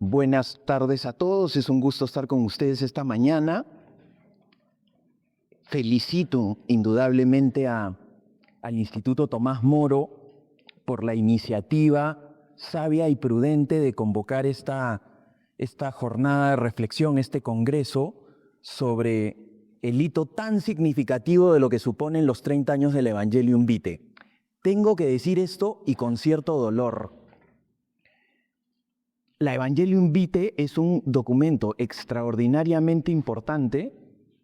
Buenas tardes a todos, es un gusto estar con ustedes esta mañana. Felicito indudablemente al Instituto Tomás Moro por la iniciativa sabia y prudente de convocar esta jornada de reflexión, este congreso, sobre el hito tan significativo de lo que suponen los 30 años del Evangelium Vitae. Tengo que decir esto y con cierto dolor. La Evangelium Vitae es un documento extraordinariamente importante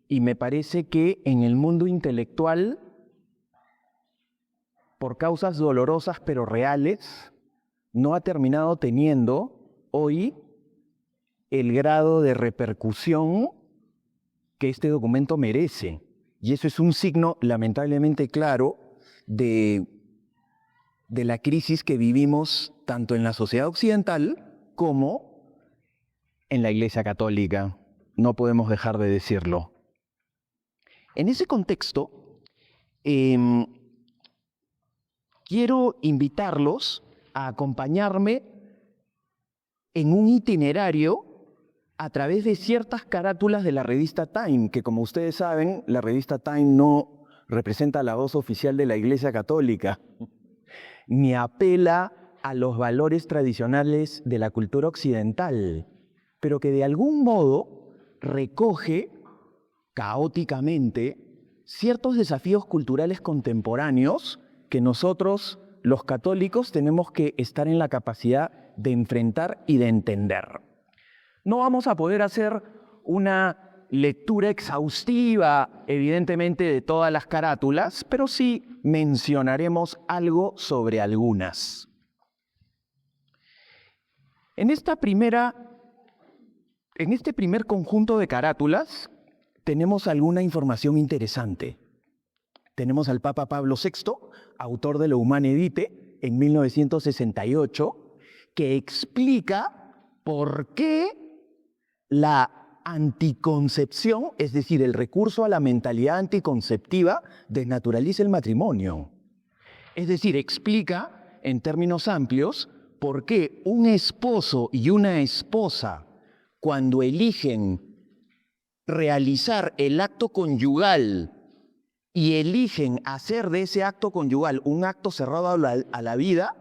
y me parece que en el mundo intelectual, por causas dolorosas pero reales, no ha terminado teniendo hoy el grado de repercusión que este documento merece. Y eso es un signo lamentablemente claro de la crisis que vivimos tanto en la sociedad occidental como en la Iglesia Católica. No podemos dejar de decirlo. En ese contexto, quiero invitarlos a acompañarme en un itinerario a través de ciertas carátulas de la revista Time, que como ustedes saben, la revista Time no representa la voz oficial de la Iglesia Católica, ni apela a los valores tradicionales de la cultura occidental, pero que de algún modo recoge caóticamente ciertos desafíos culturales contemporáneos que nosotros, los católicos, tenemos que estar en la capacidad de enfrentar y de entender. No vamos a poder hacer una lectura exhaustiva, evidentemente, de todas las carátulas, pero sí mencionaremos algo sobre algunas. En este primer conjunto de carátulas tenemos alguna información interesante. Tenemos al Papa Pablo VI, autor de la Humanae Vitae, en 1968, que explica por qué la anticoncepción, es decir, el recurso a la mentalidad anticonceptiva, desnaturaliza el matrimonio. Es decir, explica en términos amplios por qué un esposo y una esposa, cuando eligen realizar el acto conyugal y eligen hacer de ese acto conyugal un acto cerrado a la vida,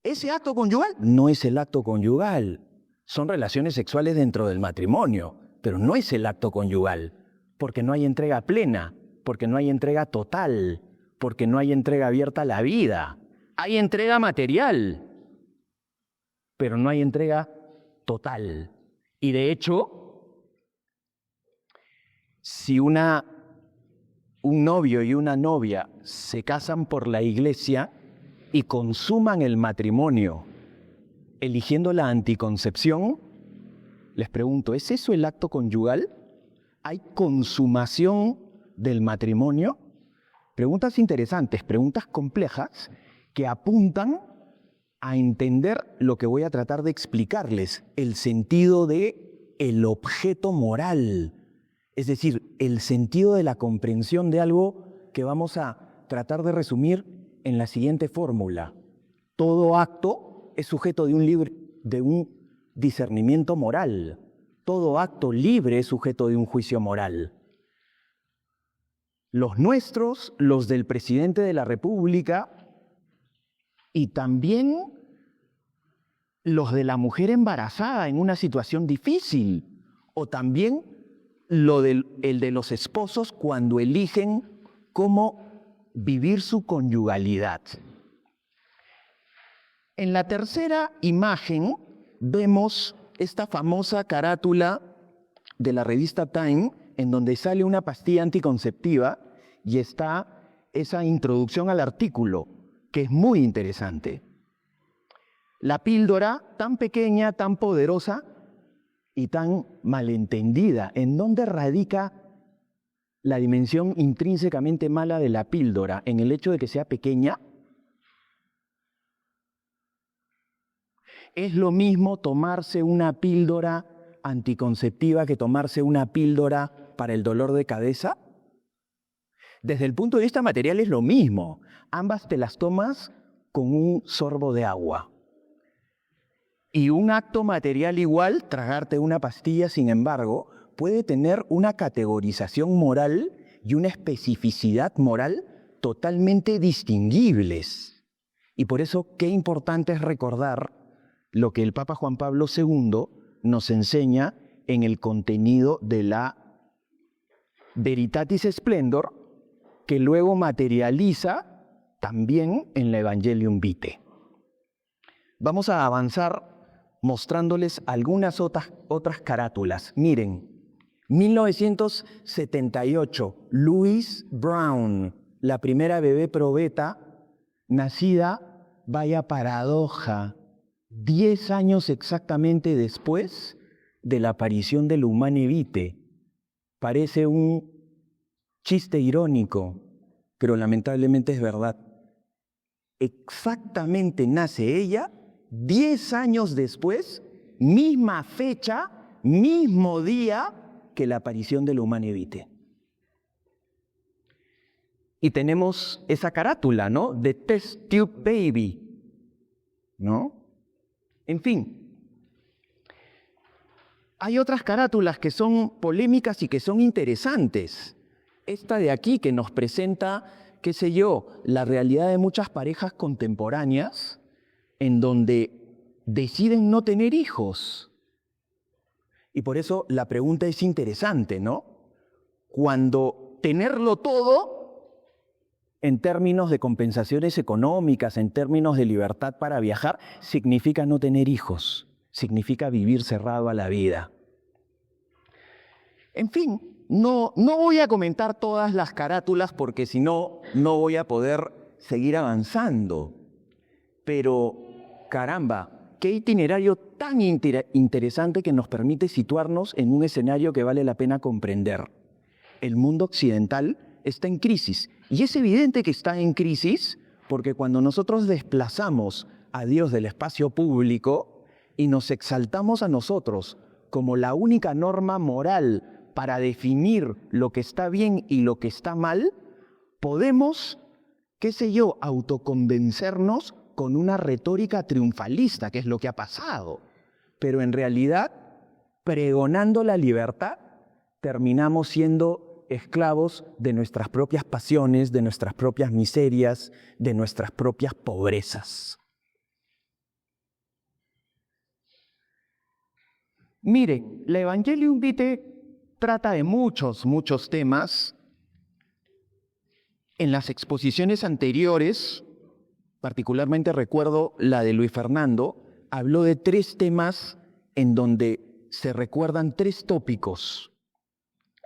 ese acto conyugal no es el acto conyugal. Son relaciones sexuales dentro del matrimonio, pero no es el acto conyugal, porque no hay entrega plena, porque no hay entrega total, porque no hay entrega abierta a la vida. Hay entrega material, pero no hay entrega total. Y de hecho, si un novio y una novia se casan por la iglesia y consuman el matrimonio eligiendo la anticoncepción, les pregunto, ¿es eso el acto conyugal? ¿Hay consumación del matrimonio? Preguntas interesantes, preguntas complejas que apuntan a entender lo que voy a tratar de explicarles, el sentido de el objeto moral, es decir, el sentido de la comprensión de algo que vamos a tratar de resumir en la siguiente fórmula. Todo acto es sujeto de un discernimiento moral. Todo acto libre es sujeto de un juicio moral. Los nuestros, los del presidente de la República y también los de la mujer embarazada en una situación difícil, o también el de los esposos cuando eligen cómo vivir su conyugalidad. En la tercera imagen vemos esta famosa carátula de la revista Time, en donde sale una pastilla anticonceptiva y está esa introducción al artículo, que es muy interesante. La píldora tan pequeña, tan poderosa y tan malentendida. ¿En dónde radica la dimensión intrínsecamente mala de la píldora? ¿En el hecho de que sea pequeña? ¿Es lo mismo tomarse una píldora anticonceptiva que tomarse una píldora para el dolor de cabeza? Desde el punto de vista material es lo mismo. Ambas te las tomas con un sorbo de agua. Y un acto material igual, tragarte una pastilla, sin embargo, puede tener una categorización moral y una especificidad moral totalmente distinguibles. Y por eso, qué importante es recordar lo que el Papa Juan Pablo II nos enseña en el contenido de la Veritatis Splendor, que luego materializa también en la Evangelium Vitae. Vamos a avanzar mostrándoles algunas otras carátulas. Miren, 1978, Louise Brown, la primera bebé probeta, nacida, vaya paradoja, 10 años exactamente después de la aparición del Humane Vitae. Parece un chiste irónico, pero lamentablemente es verdad. Exactamente nace ella 10 años después, misma fecha, mismo día que la aparición del Humane Vitae. Y tenemos esa carátula, ¿no? The Test Tube Baby, ¿no? En fin, hay otras carátulas que son polémicas y que son interesantes. Esta de aquí que nos presenta, qué sé yo, la realidad de muchas parejas contemporáneas en donde deciden no tener hijos. Y por eso la pregunta es interesante, ¿no? Cuando tenerlo todo, en términos de compensaciones económicas, en términos de libertad para viajar, significa no tener hijos, significa vivir cerrado a la vida. En fin, no voy a comentar todas las carátulas porque si no, no voy a poder seguir avanzando. Pero, caramba, qué itinerario tan interesante que nos permite situarnos en un escenario que vale la pena comprender. El mundo occidental está en crisis. Y es evidente que está en crisis porque cuando nosotros desplazamos a Dios del espacio público y nos exaltamos a nosotros como la única norma moral para definir lo que está bien y lo que está mal, podemos, qué sé yo, autoconvencernos con una retórica triunfalista, que es lo que ha pasado. Pero en realidad, pregonando la libertad, terminamos siendo esclavos de nuestras propias pasiones, de nuestras propias miserias, de nuestras propias pobrezas. Mire, la Evangelium Vitae trata de muchos temas. En las exposiciones anteriores, particularmente recuerdo la de Luis Fernando, habló de 3 temas en donde se recuerdan 3 tópicos,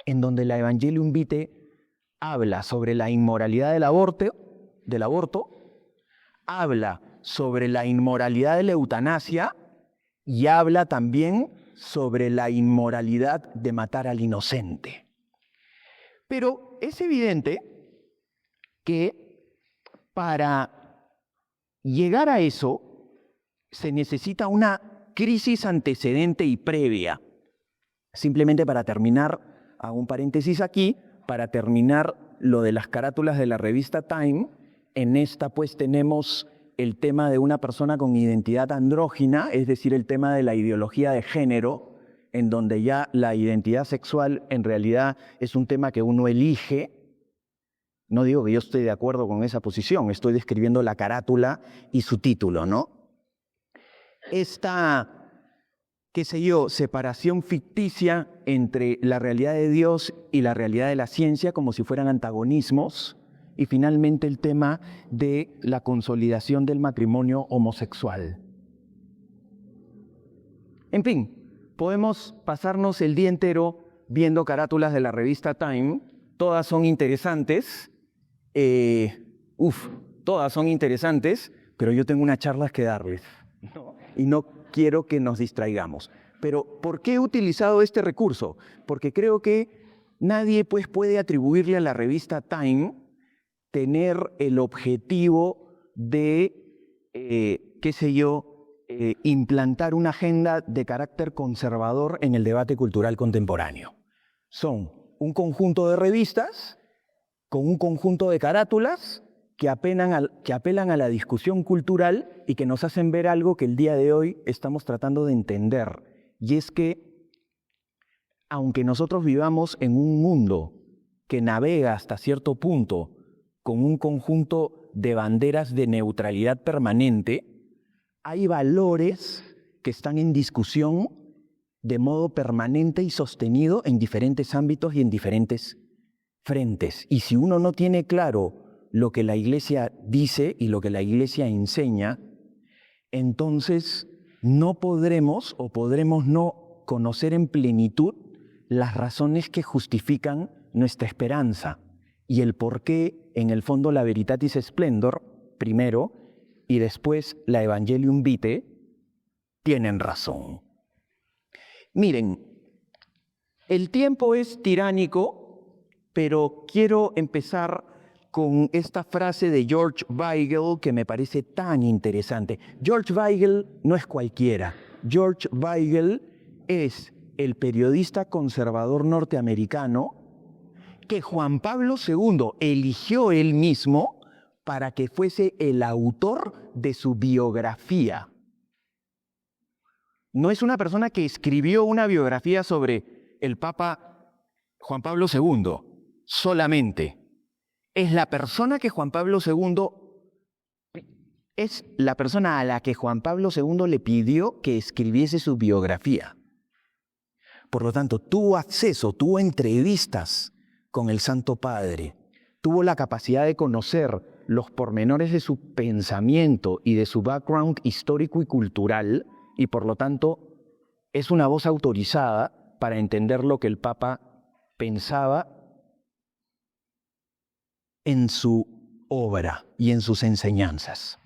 en donde la Evangelium Vitae habla sobre la inmoralidad del aborto, habla sobre la inmoralidad de la eutanasia y habla también sobre la inmoralidad de matar al inocente. Pero es evidente que para llegar a eso se necesita una crisis antecedente y previa. Simplemente para terminar, hago un paréntesis aquí, para terminar lo de las carátulas de la revista Time, en esta pues tenemos el tema de una persona con identidad andrógina, es decir, el tema de la ideología de género, en donde ya la identidad sexual en realidad es un tema que uno elige. No digo que yo esté de acuerdo con esa posición, estoy describiendo la carátula y su título, ¿no? Esta, qué sé yo, separación ficticia entre la realidad de Dios y la realidad de la ciencia, como si fueran antagonismos. Y finalmente el tema de la consolidación del matrimonio homosexual. En fin, podemos pasarnos el día entero viendo carátulas de la revista Time. Todas son interesantes. Todas son interesantes, pero yo tengo unas charlas que darles, ¿no? Y no quiero que nos distraigamos. Pero, ¿por qué he utilizado este recurso? Porque creo que nadie pues, puede atribuirle a la revista Time tener el objetivo de, qué sé yo, implantar una agenda de carácter conservador en el debate cultural contemporáneo. Son un conjunto de revistas con un conjunto de carátulas que apelan a la discusión cultural y que nos hacen ver algo que el día de hoy estamos tratando de entender. Y es que, aunque nosotros vivamos en un mundo que navega hasta cierto punto con un conjunto de banderas de neutralidad permanente, hay valores que están en discusión de modo permanente y sostenido en diferentes ámbitos y en diferentes frentes. Y si uno no tiene claro lo que la Iglesia dice y lo que la Iglesia enseña, entonces no podremos o podremos no conocer en plenitud las razones que justifican nuestra esperanza y el por qué, en el fondo, la Veritatis Splendor, primero, y después la Evangelium Vitae, tienen razón. Miren, el tiempo es tiránico, pero quiero empezar con esta frase de George Weigel que me parece tan interesante. George Weigel no es cualquiera. George Weigel es el periodista conservador norteamericano que Juan Pablo II eligió él mismo para que fuese el autor de su biografía. No es una persona que escribió una biografía sobre el Papa Juan Pablo II solamente. Es la persona que Juan Pablo II, es la persona a la que Juan Pablo II le pidió que escribiese su biografía. Por lo tanto, tuvo acceso, tuvo entrevistas con el Santo Padre, tuvo la capacidad de conocer los pormenores de su pensamiento y de su background histórico y cultural, y por lo tanto es una voz autorizada para entender lo que el Papa pensaba en su obra y en sus enseñanzas.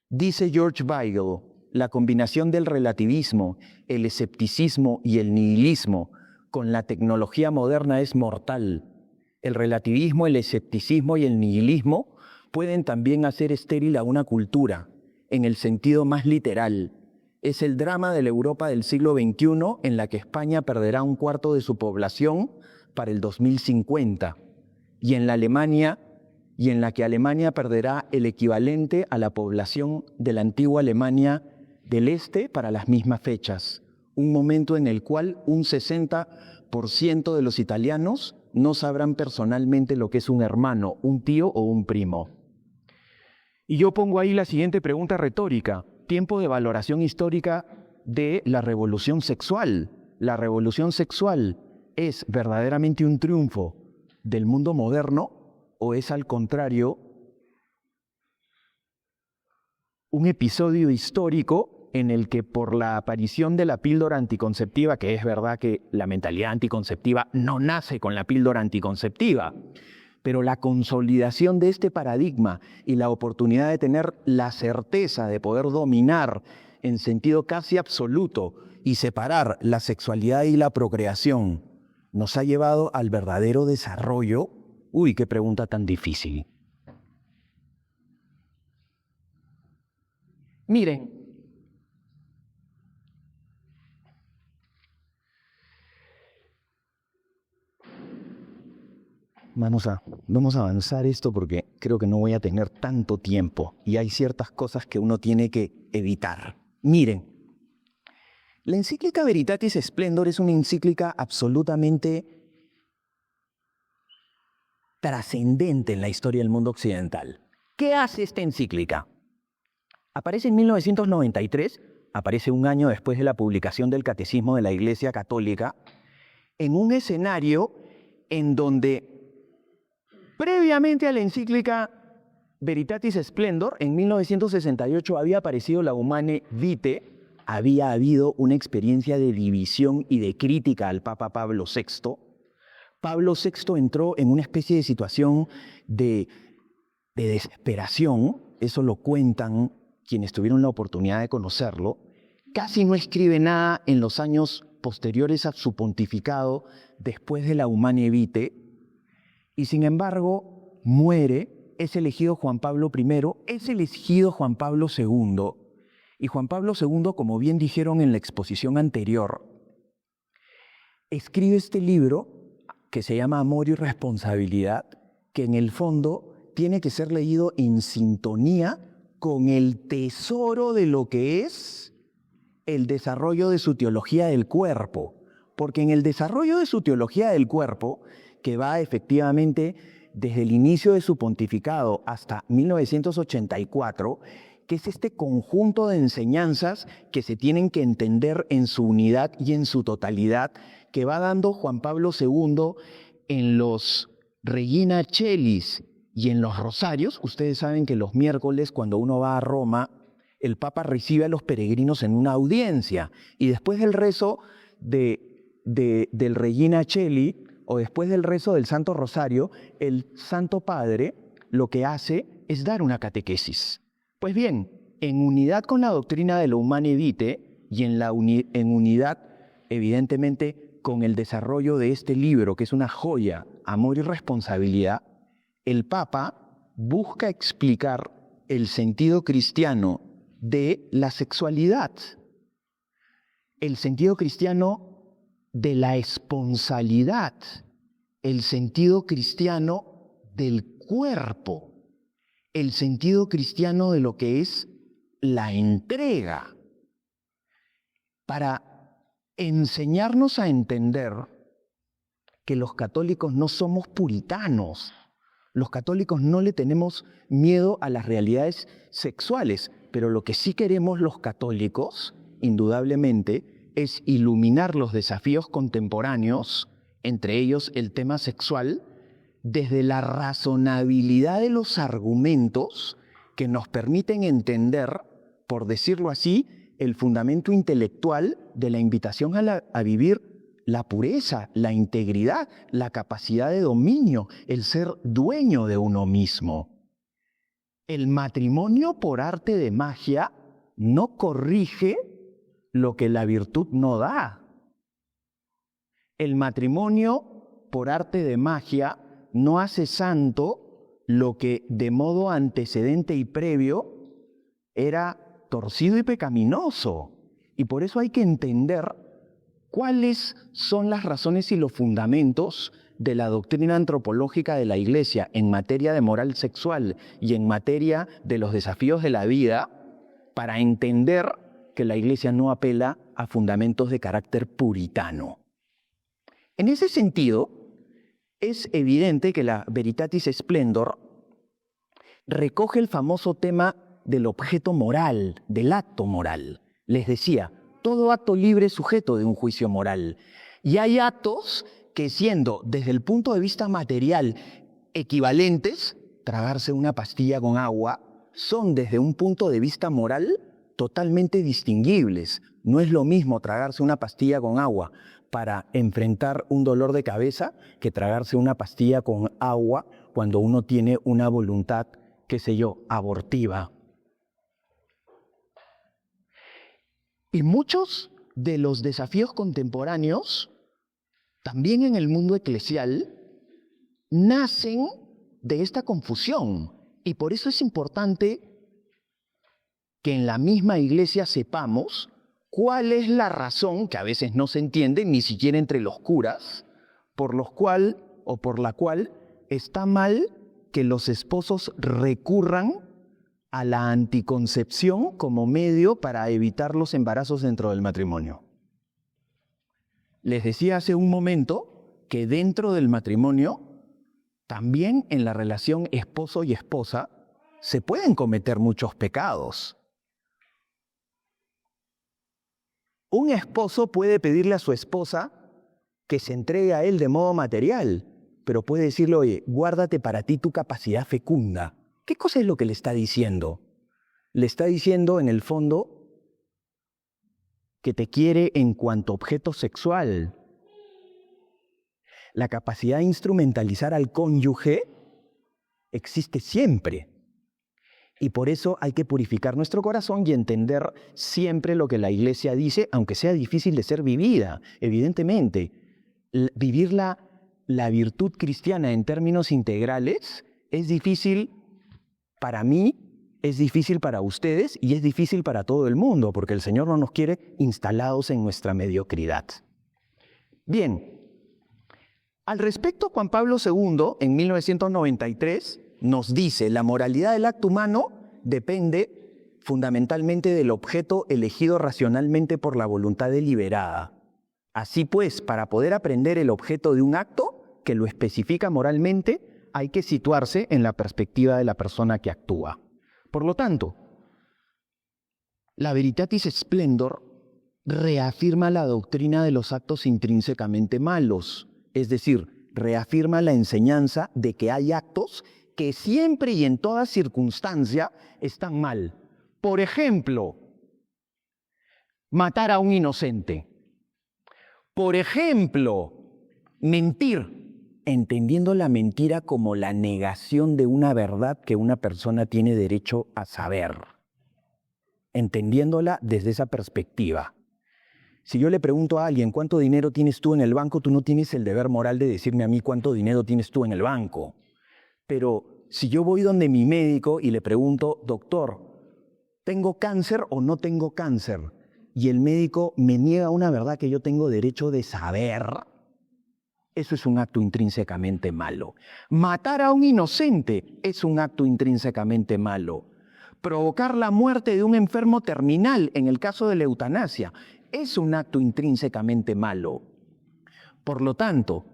Dice George Weigel, la combinación del relativismo, el escepticismo y el nihilismo con la tecnología moderna es mortal. El relativismo, el escepticismo y el nihilismo pueden también hacer estéril a una cultura, en el sentido más literal. Es el drama de la Europa del siglo XXI en la que España perderá un cuarto de su población para el 2050 y en la que Alemania perderá el equivalente a la población de la antigua Alemania del Este para las mismas fechas. Un momento en el cual un 60% de los italianos no sabrán personalmente lo que es un hermano, un tío o un primo. Y yo pongo ahí la siguiente pregunta retórica. Tiempo de valoración histórica de la revolución sexual. ¿La revolución sexual es verdaderamente un triunfo del mundo moderno o es al contrario un episodio histórico en el que por la aparición de la píldora anticonceptiva, que es verdad que la mentalidad anticonceptiva no nace con la píldora anticonceptiva, pero la consolidación de este paradigma y la oportunidad de tener la certeza de poder dominar en sentido casi absoluto y separar la sexualidad y la procreación nos ha llevado al verdadero desarrollo. Uy, qué pregunta tan difícil. Miren, vamos a avanzar esto porque creo que no voy a tener tanto tiempo y hay ciertas cosas que uno tiene que evitar. Miren, la encíclica Veritatis Splendor es una encíclica absolutamente trascendente en la historia del mundo occidental. ¿Qué hace esta encíclica? Aparece en 1993, aparece un año después de la publicación del Catecismo de la Iglesia Católica, en un escenario en donde previamente a la encíclica Veritatis Splendor, en 1968 había aparecido la Humanae Vitae, había habido una experiencia de división y de crítica al Papa Pablo VI. Pablo VI entró en una especie de situación de desesperación, eso lo cuentan quienes tuvieron la oportunidad de conocerlo. Casi no escribe nada en los años posteriores a su pontificado, después de la Humanae Vitae, y sin embargo muere, es elegido Juan Pablo I, es elegido Juan Pablo II, y Juan Pablo II, como bien dijeron en la exposición anterior, escribe este libro que se llama Amor y Responsabilidad, que en el fondo tiene que ser leído en sintonía con el tesoro de lo que es el desarrollo de su teología del cuerpo. Porque en el desarrollo de su teología del cuerpo, que va efectivamente desde el inicio de su pontificado hasta 1984, que es este conjunto de enseñanzas que se tienen que entender en su unidad y en su totalidad, que va dando Juan Pablo II en los Regina Celis y en los rosarios. Ustedes saben que los miércoles, cuando uno va a Roma, el Papa recibe a los peregrinos en una audiencia, y después del rezo del Regina Coeli, o después del rezo del Santo Rosario, el Santo Padre lo que hace es dar una catequesis. Pues bien, en unidad con la doctrina de la Humanae Vitae y en unidad, evidentemente, con el desarrollo de este libro, que es una joya, Amor y Responsabilidad, el Papa busca explicar el sentido cristiano de la sexualidad, el sentido cristiano de la esponsalidad, el sentido cristiano del cuerpo, el sentido cristiano de lo que es la entrega, para enseñarnos a entender que los católicos no somos puritanos. Los católicos no le tenemos miedo a las realidades sexuales, pero lo que sí queremos los católicos, indudablemente, es iluminar los desafíos contemporáneos, entre ellos el tema sexual, desde la razonabilidad de los argumentos que nos permiten entender, por decirlo así, el fundamento intelectual de la invitación a vivir la pureza, la integridad, la capacidad de dominio, el ser dueño de uno mismo. El matrimonio por arte de magia no corrige lo que la virtud no da. El matrimonio por arte de magia no hace santo lo que de modo antecedente y previo era torcido y pecaminoso. Y por eso hay que entender cuáles son las razones y los fundamentos de la doctrina antropológica de la Iglesia en materia de moral sexual y en materia de los desafíos de la vida, para entender que la Iglesia no apela a fundamentos de carácter puritano. En ese sentido, es evidente que la Veritatis Splendor recoge el famoso tema del objeto moral, del acto moral. Les decía, todo acto libre es sujeto de un juicio moral. Y hay actos que, siendo desde el punto de vista material equivalentes, tragarse una pastilla con agua, son desde un punto de vista moral totalmente distinguibles. No es lo mismo tragarse una pastilla con agua para enfrentar un dolor de cabeza que tragarse una pastilla con agua cuando uno tiene una voluntad, qué sé yo, abortiva. Y muchos de los desafíos contemporáneos, también en el mundo eclesial, nacen de esta confusión. Y por eso es importante que en la misma Iglesia sepamos cuál es la razón, que a veces no se entiende ni siquiera entre los curas, por la cual está mal que los esposos recurran a la anticoncepción como medio para evitar los embarazos dentro del matrimonio. Les decía hace un momento que dentro del matrimonio, también en la relación esposo y esposa, se pueden cometer muchos pecados. Un esposo puede pedirle a su esposa que se entregue a él de modo material, pero puede decirle, oye, guárdate para ti tu capacidad fecunda. ¿Qué cosa es lo que le está diciendo? Le está diciendo, en el fondo, que te quiere en cuanto objeto sexual. La capacidad de instrumentalizar al cónyuge existe siempre. Y por eso hay que purificar nuestro corazón y entender siempre lo que la Iglesia dice, aunque sea difícil de ser vivida. Evidentemente, vivir la virtud cristiana en términos integrales es difícil para mí, es difícil para ustedes y es difícil para todo el mundo, porque el Señor no nos quiere instalados en nuestra mediocridad. Bien, al respecto, Juan Pablo II, en 1993, nos dice, la moralidad del acto humano depende fundamentalmente del objeto elegido racionalmente por la voluntad deliberada. Así pues, para poder aprender el objeto de un acto que lo especifica moralmente, hay que situarse en la perspectiva de la persona que actúa. Por lo tanto, la Veritatis Splendor reafirma la doctrina de los actos intrínsecamente malos, es decir, reafirma la enseñanza de que hay actos que siempre y en toda circunstancia están mal. Por ejemplo, matar a un inocente. Por ejemplo, mentir, entendiendo la mentira como la negación de una verdad que una persona tiene derecho a saber, entendiéndola desde esa perspectiva. Si yo le pregunto a alguien, ¿cuánto dinero tienes tú en el banco? Tú no tienes el deber moral de decirme a mí cuánto dinero tienes tú en el banco. Pero si yo voy donde mi médico y le pregunto, doctor, ¿tengo cáncer o no tengo cáncer? Y el médico me niega una verdad que yo tengo derecho de saber, eso es un acto intrínsecamente malo. Matar a un inocente es un acto intrínsecamente malo. Provocar la muerte de un enfermo terminal, en el caso de la eutanasia, es un acto intrínsecamente malo. Por lo tanto,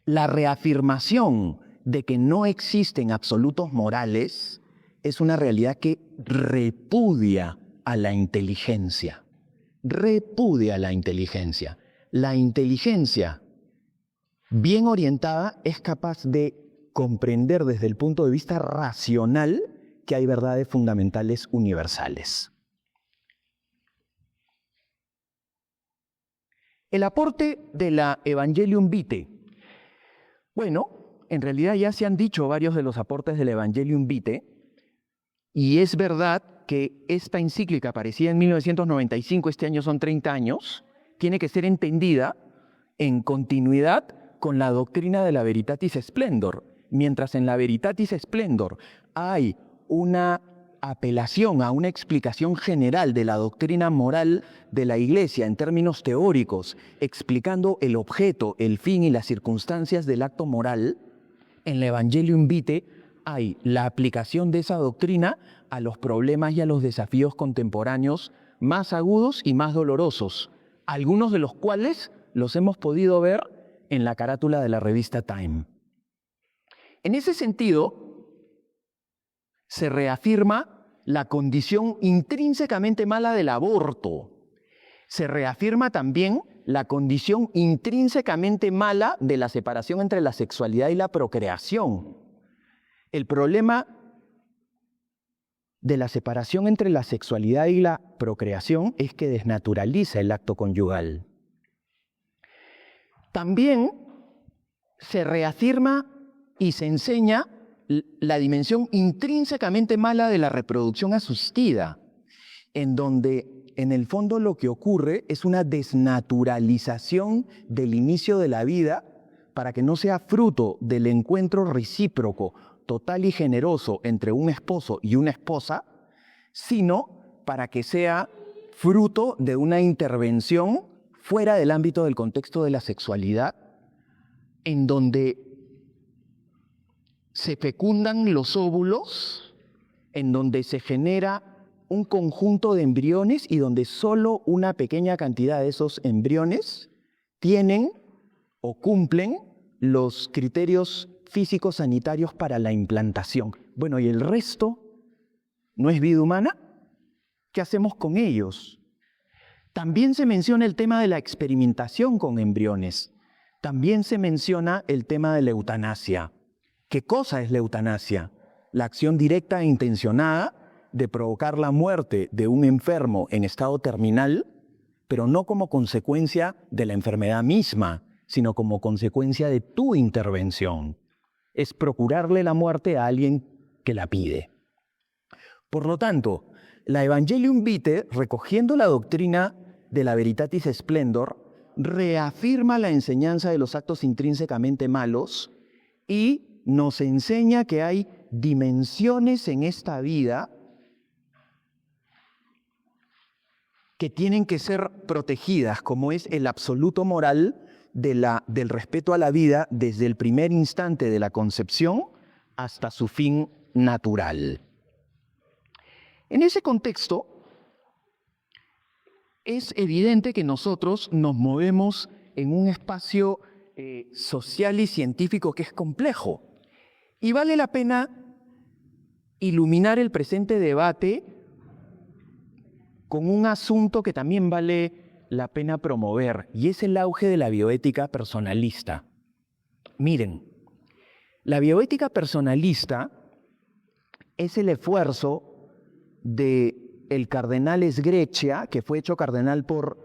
la reafirmación de que no existen absolutos morales es una realidad que repudia a la inteligencia. Repudia a la inteligencia. La inteligencia bien orientada es capaz de comprender desde el punto de vista racional que hay verdades fundamentales universales. El aporte de la Evangelium Vitae. Bueno, en realidad ya se han dicho varios de los aportes del Evangelium Vitae, y es verdad que esta encíclica aparecida en 1995, este año son 30 años, tiene que ser entendida en continuidad con la doctrina de la Veritatis Splendor. Mientras en la Veritatis Splendor hay una apelación a una explicación general de la doctrina moral de la Iglesia en términos teóricos, explicando el objeto, el fin y las circunstancias del acto moral, en la Evangelium Vitae hay la aplicación de esa doctrina a los problemas y a los desafíos contemporáneos más agudos y más dolorosos, algunos de los cuales los hemos podido ver en la carátula de la revista Time. En ese sentido, se reafirma la condición intrínsecamente mala del aborto. Se reafirma también la condición intrínsecamente mala de la separación entre la sexualidad y la procreación. El problema de la separación entre la sexualidad y la procreación es que desnaturaliza el acto conyugal. También se reafirma y se enseña la dimensión intrínsecamente mala de la reproducción asistida, en donde en el fondo lo que ocurre es una desnaturalización del inicio de la vida para que no sea fruto del encuentro recíproco, total y generoso entre un esposo y una esposa, sino para que sea fruto de una intervención fuera del ámbito del contexto de la sexualidad, en donde se fecundan los óvulos, en donde se genera un conjunto de embriones y donde solo una pequeña cantidad de esos embriones tienen o cumplen los criterios físicos sanitarios para la implantación. Bueno, ¿y el resto no es vida humana? ¿Qué hacemos con ellos? También se menciona el tema de la experimentación con embriones. También se menciona el tema de la eutanasia. ¿Qué cosa es la eutanasia? La acción directa e intencionada de provocar la muerte de un enfermo en estado terminal, pero no como consecuencia de la enfermedad misma, sino como consecuencia de tu intervención. Es procurarle la muerte a alguien que la pide. Por lo tanto, la Evangelium Vitae, recogiendo la doctrina de la Veritatis Splendor, reafirma la enseñanza de los actos intrínsecamente malos y nos enseña que hay dimensiones en esta vida que tienen que ser protegidas, como es el absoluto moral del respeto a la vida desde el primer instante de la concepción hasta su fin natural. En ese contexto, es evidente que nosotros nos movemos en un espacio social y científico que es complejo. Y vale la pena iluminar el presente debate con un asunto que también vale la pena promover, y es el auge de la bioética personalista. Miren, la bioética personalista es el esfuerzo del cardenal Sgreccia, que fue hecho cardenal por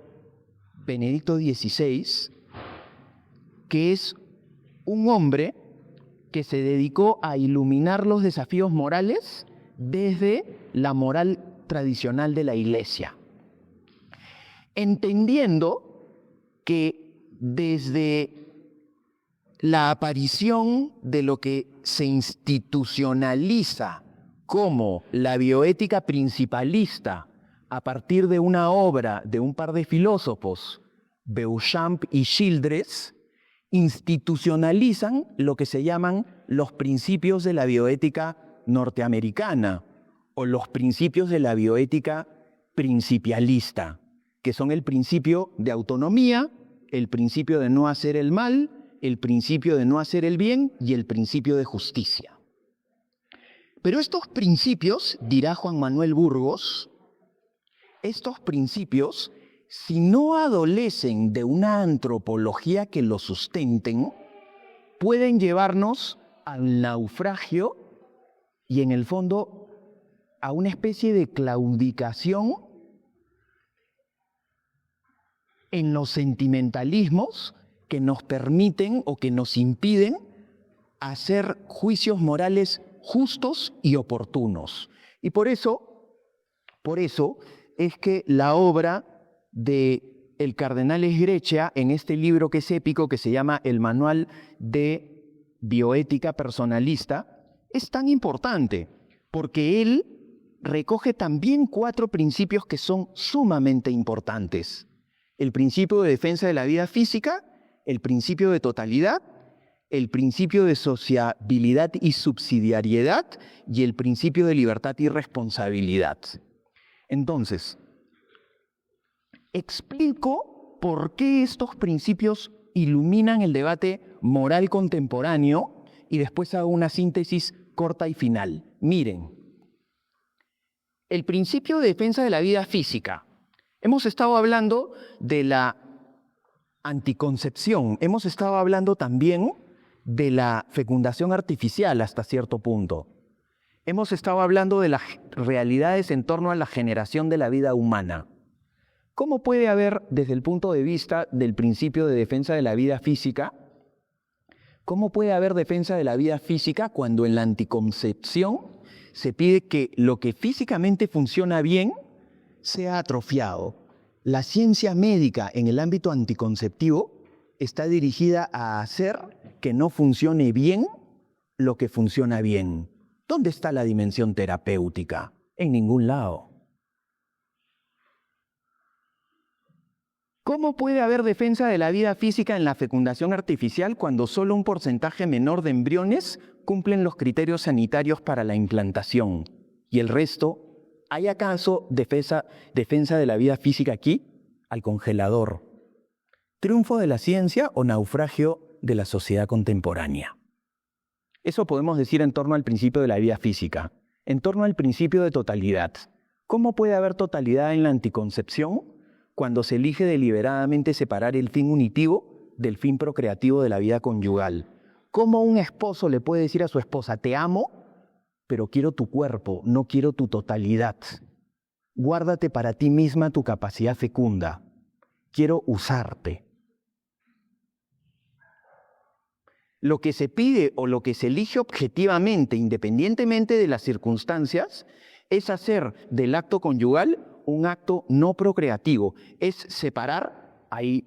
Benedicto XVI, que es un hombre que se dedicó a iluminar los desafíos morales desde la moral tradicional de la Iglesia, entendiendo que desde la aparición de lo que se institucionaliza como la bioética principalista a partir de una obra de un par de filósofos, Beauchamp y Childress, institucionalizan lo que se llaman los principios de la bioética norteamericana o los principios de la bioética principialista, que son el principio de autonomía, el principio de no hacer el mal, el principio de no hacer el bien y el principio de justicia. Pero estos principios, dirá Juan Manuel Burgos, estos principios, si no adolecen de una antropología que los sustenten, pueden llevarnos al naufragio y, en el fondo, a una especie de claudicación en los sentimentalismos que nos permiten o que nos impiden hacer juicios morales justos y oportunos. Y por eso es que la obra del cardenal Sgreccia, en este libro que es épico, que se llama El Manual de Bioética Personalista, es tan importante, porque él recoge también 4 principios que son sumamente importantes. El principio de defensa de la vida física, el principio de totalidad, el principio de sociabilidad y subsidiariedad y el principio de libertad y responsabilidad. Entonces, explico por qué estos principios iluminan el debate moral contemporáneo y después hago una síntesis corta y final. Miren, el principio de defensa de la vida física. Hemos estado hablando de la anticoncepción, hemos estado hablando también de la fecundación artificial hasta cierto punto. Hemos estado hablando de las realidades en torno a la generación de la vida humana. ¿Cómo puede haber, desde el punto de vista del principio de defensa de la vida física, cómo puede haber defensa de la vida física cuando en la anticoncepción se pide que lo que físicamente funciona bien sea atrofiado? La ciencia médica en el ámbito anticonceptivo está dirigida a hacer que no funcione bien lo que funciona bien. ¿Dónde está la dimensión terapéutica? En ningún lado. ¿Cómo puede haber defensa de la vida física en la fecundación artificial cuando solo un porcentaje menor de embriones cumplen los criterios sanitarios para la implantación? Y el resto, ¿hay acaso defensa de la vida física aquí? Al congelador. ¿Triunfo de la ciencia o naufragio de la sociedad contemporánea? Eso podemos decir en torno al principio de la vida física. En torno al principio de totalidad. ¿Cómo puede haber totalidad en la anticoncepción cuando se elige deliberadamente separar el fin unitivo del fin procreativo de la vida conyugal? ¿Cómo un esposo le puede decir a su esposa, te amo, pero quiero tu cuerpo, no quiero tu totalidad? Guárdate para ti misma tu capacidad fecunda. Quiero usarte. Lo que se pide o lo que se elige objetivamente, independientemente de las circunstancias, es hacer del acto conyugal un acto no procreativo. Es separar, ahí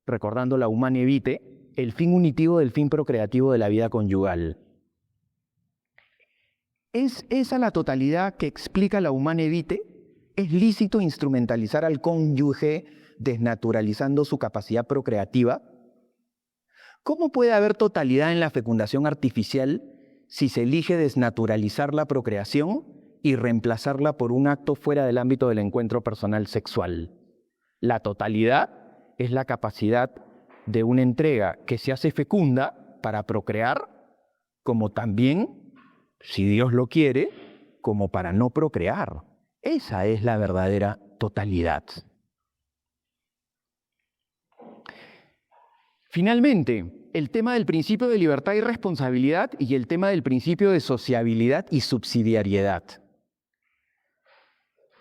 recordando la Humanae Vitae, el fin unitivo del fin procreativo de la vida conyugal. ¿Es esa la totalidad que explica la Humanae Vitae? ¿Es lícito instrumentalizar al cónyuge desnaturalizando su capacidad procreativa? ¿Cómo puede haber totalidad en la fecundación artificial si se elige desnaturalizar la procreación y reemplazarla por un acto fuera del ámbito del encuentro personal sexual. La totalidad es la capacidad de una entrega que se hace fecunda para procrear, como también, si Dios lo quiere, como para no procrear. Esa es la verdadera totalidad. Finalmente, el tema del principio de libertad y responsabilidad y el tema del principio de sociabilidad y subsidiariedad.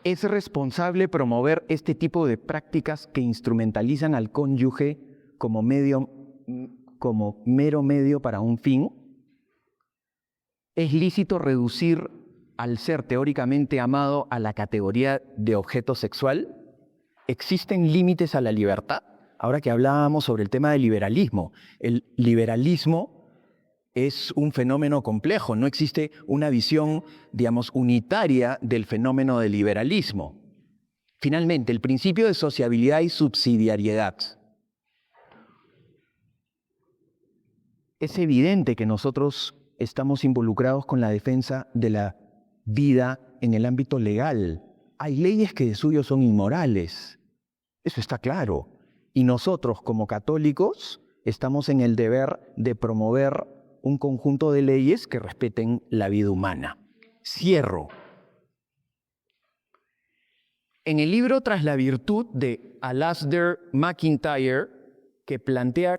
Es responsable promover este tipo de prácticas que instrumentalizan al cónyuge como mero medio para un fin. ¿Es lícito reducir al ser teóricamente amado a la categoría de objeto sexual? ¿Existen límites a la libertad? Ahora que hablábamos sobre el tema del liberalismo, el liberalismo es un fenómeno complejo, no existe una visión, digamos, unitaria del fenómeno del liberalismo. Finalmente, el principio de sociabilidad y subsidiariedad. Es evidente que nosotros estamos involucrados con la defensa de la vida en el ámbito legal. Hay leyes que de suyo son inmorales, eso está claro. Y nosotros, como católicos, estamos en el deber de promover un conjunto de leyes que respeten la vida humana. Cierro. En el libro Tras la virtud de Alasdair MacIntyre, que plantea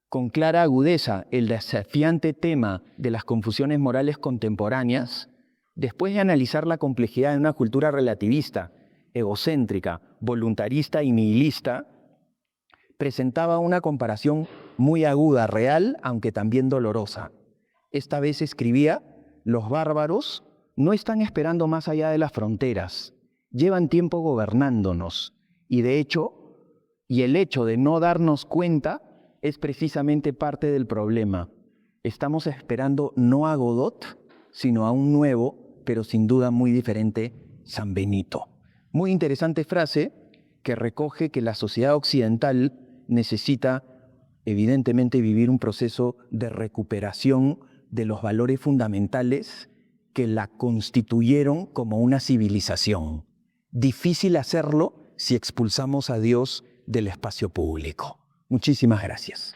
con clara agudeza el desafiante tema de las confusiones morales contemporáneas, después de analizar la complejidad de una cultura relativista, egocéntrica, voluntarista y nihilista, presentaba una comparación muy aguda, real, aunque también dolorosa. Esta vez escribía: los bárbaros no están esperando más allá de las fronteras, llevan tiempo gobernándonos, y de hecho, el hecho de no darnos cuenta es precisamente parte del problema. Estamos esperando no a Godot, sino a un nuevo, pero sin duda muy diferente, San Benito. Muy interesante frase que recoge que la sociedad occidental necesita, evidentemente, vivir un proceso de recuperación de los valores fundamentales que la constituyeron como una civilización. Difícil hacerlo si expulsamos a Dios del espacio público. Muchísimas gracias.